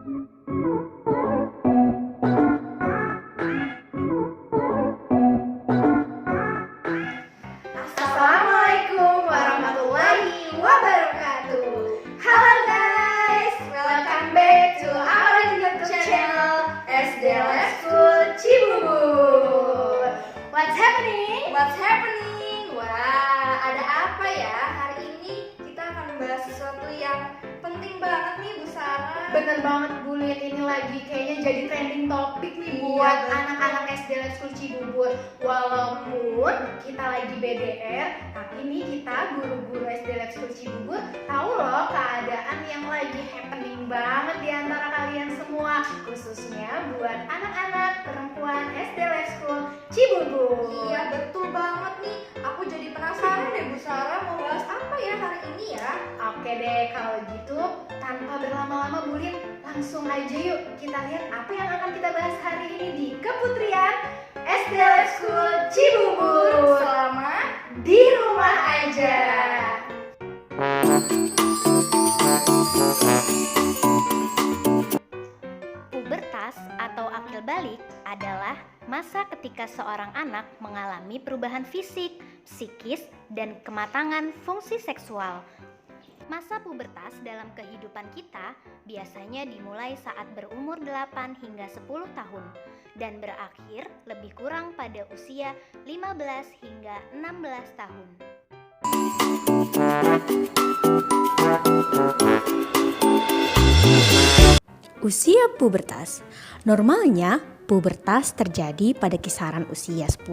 Assalamualaikum warahmatullahi wabarakatuh. Halo guys, welcome back to our YouTube channel SD Life School Cibubur. What's happening? Wah, ada apa ya? Hari ini kita akan membahas sesuatu yang penting banget nih Bu Sarah. Bener banget Bu Lid, ini lagi kayaknya jadi trending topik nih buat anak-anak SD Life School Cibubur. Walaupun kita lagi BDR, tapi nih kita guru-guru SD Life School Cibubur tahu loh keadaan yang lagi happening banget di antara kalian semua, khususnya buat anak-anak perempuan SD Life School Cibubur. Iya, betul banget nih. Aku jadi penasaran deh Bu Sarah, mau bahas apa ya hari ini ya? Oke deh, kalau gitu tanpa berlama-lama Bu Lid, langsung aja yuk kita lihat apa yang akan kita bahas hari ini di Keputrian SD Life School Cibubur. Selamat Di rumah aja. Pubertas atau akil balik adalah masa ketika seorang anak mengalami perubahan fisik, psikis, dan kematangan fungsi seksual. Masa pubertas dalam kehidupan kita biasanya dimulai saat berumur 8 hingga 10 tahun dan berakhir lebih kurang pada usia 15 hingga 16 tahun. Usia pubertas. Normalnya, pubertas terjadi pada kisaran usia 10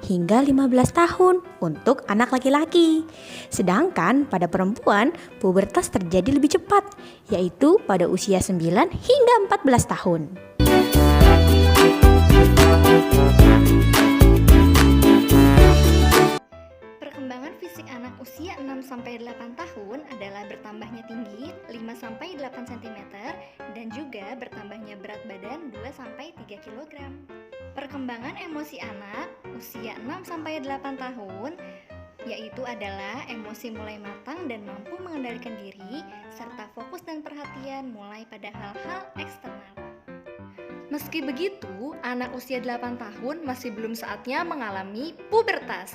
hingga 15 tahun untuk anak laki-laki. Sedangkan pada perempuan, pubertas terjadi lebih cepat, yaitu pada usia 9 hingga 14 tahun. Perkembangan fisik anak usia 6-8 tahun adalah bertambahnya tinggi 5-8 cm dan juga bertambahnya berat badan 2-3 kg. Perkembangan emosi anak usia 6-8 tahun yaitu adalah emosi mulai matang dan mampu mengendalikan diri serta fokus dan perhatian mulai pada hal-hal eksternal. Meski begitu, anak usia 8 tahun masih belum saatnya mengalami pubertas.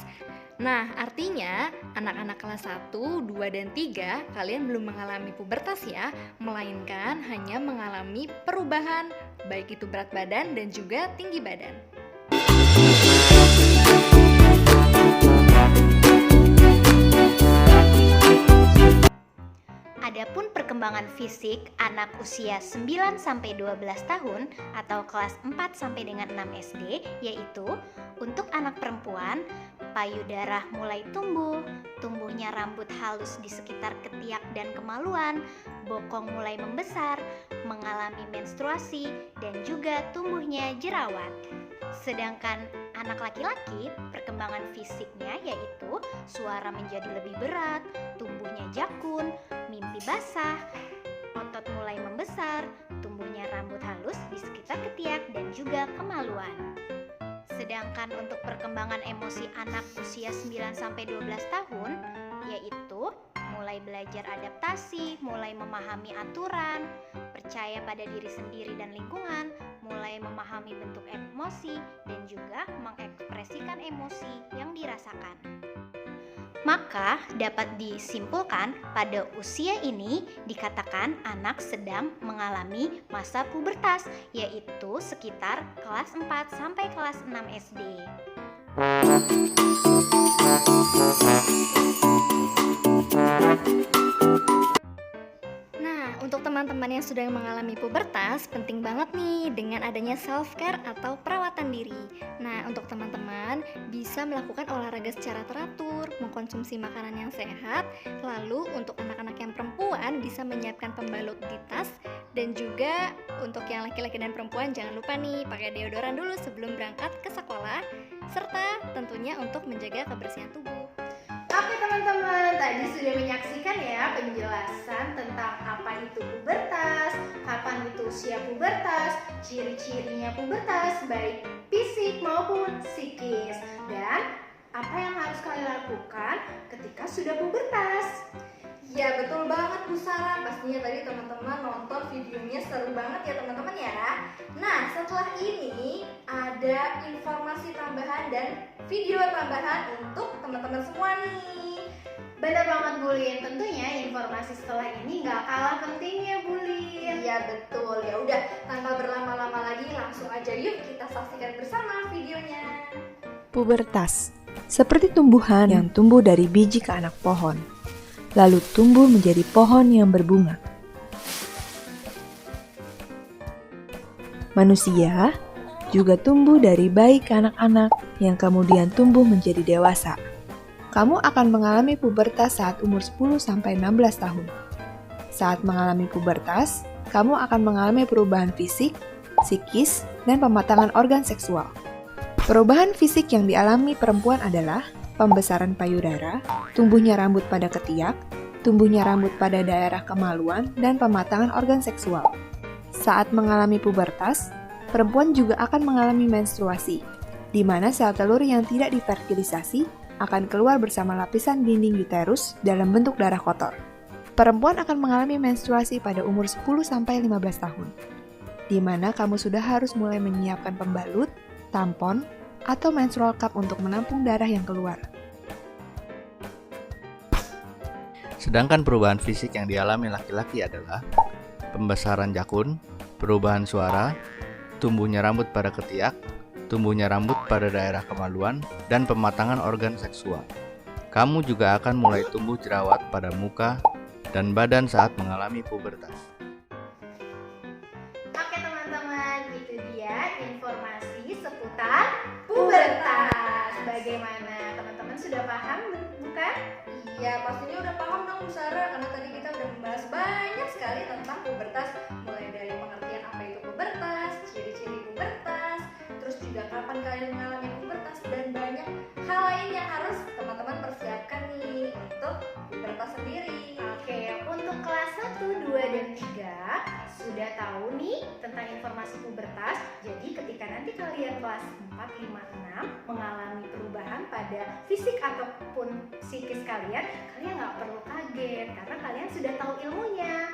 Nah, artinya anak-anak kelas 1, 2, dan 3 kalian belum mengalami pubertas ya, melainkan hanya mengalami perubahan, baik itu berat badan dan juga tinggi badan. Adapun perkembangan fisik anak usia 9-12 tahun atau kelas 4 sampai dengan 6 SD, yaitu untuk anak perempuan, payudara mulai tumbuhnya rambut halus di sekitar ketiak dan kemaluan, bokong mulai membesar, mengalami menstruasi, dan juga tumbuhnya jerawat. Sedangkan anak laki-laki, perkembangan fisiknya yaitu suara menjadi lebih berat, tumbuhnya jakun, mimpi basah, otot mulai membesar, tumbuhnya rambut halus di sekitar ketiak dan juga kemaluan. Sedangkan untuk perkembangan emosi anak usia 9-12 tahun yaitu mulai belajar adaptasi, mulai memahami aturan, percaya pada diri sendiri dan lingkungan, mulai memahami bentuk emosi dan juga mengekspresikan emosi yang dirasakan. Maka dapat disimpulkan pada usia ini dikatakan anak sedang mengalami masa pubertas, yaitu sekitar kelas 4 sampai kelas 6 SD. Untuk teman-teman yang sudah mengalami pubertas, penting banget nih dengan adanya self-care atau perawatan diri. Nah, untuk teman-teman bisa melakukan olahraga secara teratur, mengkonsumsi makanan yang sehat, lalu untuk anak-anak yang perempuan bisa menyiapkan pembalut di tas, dan juga untuk yang laki-laki dan perempuan jangan lupa nih pakai deodoran dulu sebelum berangkat ke sekolah, serta tentunya untuk menjaga kebersihan tubuh. Oke teman-teman, tadi sudah menyaksikan ya penjelasan tentang apa itu pubertas, kapan itu usia pubertas, ciri-cirinya pubertas baik fisik maupun psikis, dan apa yang harus kalian lakukan ketika sudah pubertas. Ya betul banget Bu Sarah, pastinya tadi teman-teman nonton videonya seru banget ya teman-teman ya. Nah setelah ini ada informasi tambahan dan video tambahan untuk teman-teman semua nih. Bener banget Bulin, tentunya informasi setelah ini nggak kalah pentingnya Bulin. Iya betul, ya udah tanpa berlama-lama lagi langsung aja yuk kita saksikan bersama videonya. Pubertas, seperti tumbuhan yang tumbuh dari biji ke anak pohon, lalu tumbuh menjadi pohon yang berbunga. Manusia juga tumbuh dari bayi ke anak-anak yang kemudian tumbuh menjadi dewasa. Kamu akan mengalami pubertas saat umur 10-16 tahun. Saat mengalami pubertas, kamu akan mengalami perubahan fisik, psikis, dan pematangan organ seksual. Perubahan fisik yang dialami perempuan adalah pembesaran payudara, tumbuhnya rambut pada ketiak, tumbuhnya rambut pada daerah kemaluan, dan pematangan organ seksual. Saat mengalami pubertas, perempuan juga akan mengalami menstruasi, di mana sel telur yang tidak difertilisasi akan keluar bersama lapisan dinding uterus dalam bentuk darah kotor. Perempuan akan mengalami menstruasi pada umur 10-15 tahun, di mana kamu sudah harus mulai menyiapkan pembalut, tampon, atau menstrual cup untuk menampung darah yang keluar. Sedangkan perubahan fisik yang dialami laki-laki adalah pembesaran jakun, perubahan suara, tumbuhnya rambut pada ketiak, tumbuhnya rambut pada daerah kemaluan, dan pematangan organ seksual. Kamu juga akan mulai tumbuh jerawat pada muka dan badan saat mengalami pubertas. Oke teman-teman, itu dia informasi seputar pubertas. Bagaimana? Teman-teman sudah paham bukan? Iya pastinya udah paham dong Bu Sarah, karena tadi kita udah membahas banyak sekali tentang pubertas. Mulai dari pengertian apa itu pubertas, ciri-ciri pubertas, terus juga kapan kalian mengalami pubertas, dan banyak hal lain yang harus teman-teman persiapkan nih untuk pubertas sendiri. Oke, untuk kelas 1, 2, dan 3 sudah tahu nih tentang informasi pubertas. Jadi ketika nanti kalian kelas 4, 5, 6 mengalami perubahan pada fisik ataupun psikis kalian nggak perlu kaget karena kalian sudah tahu ilmunya.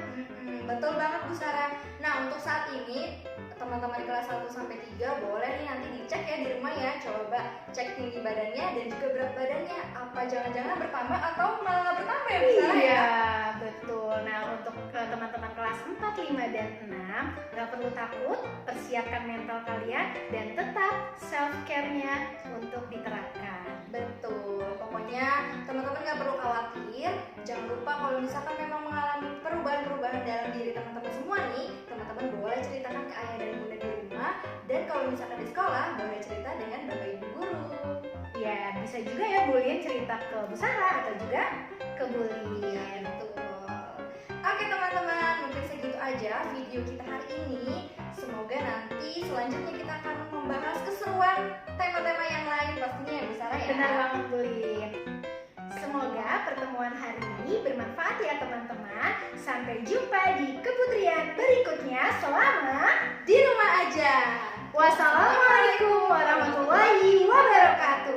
Betul banget Bu Sarah. Nah untuk saat ini teman-teman kelas 1-3 boleh nih nanti dicek ya di rumah ya. Coba cek tinggi badannya dan juga berat badannya. Apa jangan-jangan bertambah atau malah nggak bertambah ya Bu Sarah ya? Iya betul. Nah untuk teman-teman kelas 4, 5, dan 6 nggak perlu takut, persiapkan mental kalian dan tetap self care-nya untuk diterapkan. Betul, pokoknya teman-teman nggak perlu khawatir. Jangan lupa kalau misalkan memang mengalami perubahan-perubahan dalam diri teman-teman semua nih, teman-teman boleh ceritakan ke ayah dan bunda di rumah. Dan kalau misalkan di sekolah, boleh cerita dengan bapak ibu guru. Ya bisa juga ya Bulin cerita ke Bu Sarah atau juga ke Bulin. Betul. Oke teman-teman, mungkin segitu aja video kita hari ini. Semoga nanti selanjutnya kita akan membahas keseruan tema-tema yang lain pastinya ya Bu Sarah ya. Benar banget Bulin. Semoga pertemuan hari ini bermanfaat ya teman-teman. Sampai jumpa di keputrian berikutnya selama Di rumah aja. Wassalamualaikum warahmatullahi wabarakatuh.